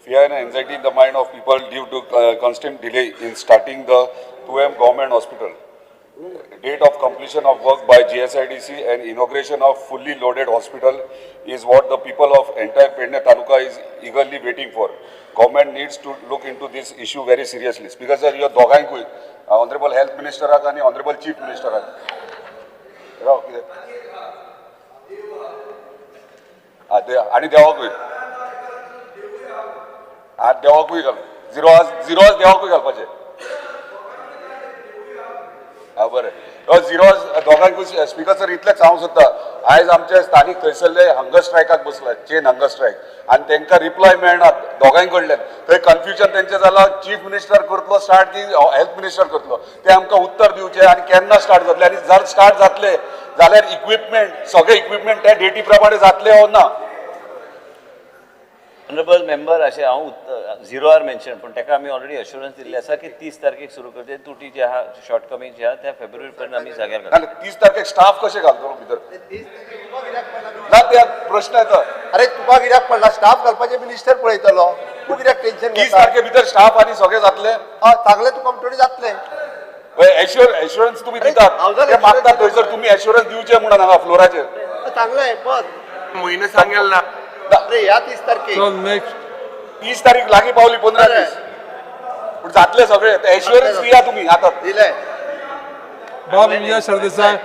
fear and anxiety in the mind of people due to constant delay in starting the 2M government hospital. Date of completion of work by GSIDC and inauguration of fully loaded hospital is what the people of entire Pedne Taluka is eagerly waiting for. Government needs to look into this issue very seriously. Speaker sir, your dogainku, Honorable Health Minister and Honorable Chief Minister. आणि देवाकूय आज देवाकूय घाल zero आज देवाकूय घालपाचें हा बरें zero दोगांकूय speaker sir इतलेंच सांगूंक सोदता आयज आमचे स्थानीक थंयसरले हंगर स्ट्रायकाक बसला चेन हंगर स्ट्रायक आनी तांकां रिप्लाय मेळना दोगांय कडल्यान थंय कन्फ्युजन तेंचें जालां चीफ मिनिस्टर करतलो स्टार्ट की हेल्थ मिनिस्टर करतलो ते आमकां उत्तर दिवचें आनी केन्ना स्टार्ट जातलें आनी जर स्टार्ट जातलें जाल्यार इक्विपमेंट सगळे इक्विपमेंट त्या डेटी प्रमाणे जातले हो ना. ऑनरेबल मेंबर अशें हांव झिरोआर मेन्शन पूण ताका आमी ऑलरेडी अश्युरन्स दिल्ले आसा की 30 तारखेक सुरू करचे तुटी जे आहा शॉर्टकमींग जे आहा त्या फेब्रुवारी पर्यंत आमी जाग्यार घालता. 30 तारखेक स्टाफ कशें घालतलो भितर ना त्या प्रश्न येता. अरे तुका कित्याक पडला स्टाफ घालपाचे मिनिस्टर पळयतलो तूं कित्याक टेन्शन 30 तारखे भितर स्टाफ आनी सगळे जातले सांगले तुका थोडी जातले एश्युरन्स तुम्ही दितात ते मागतात थंयसर तुम्ही एश्युरन्स दिवचे म्हणून हांगा फ्लोराचेर चांगले बस म्हयनो सांगेल ना अरे ह्या 30 तारखेक 30 तारीख लागीं पावली 15 दीस पूण जातले सगळे एश्युरन्स दिया तुम्ही आता दिले बाब सरदेसाय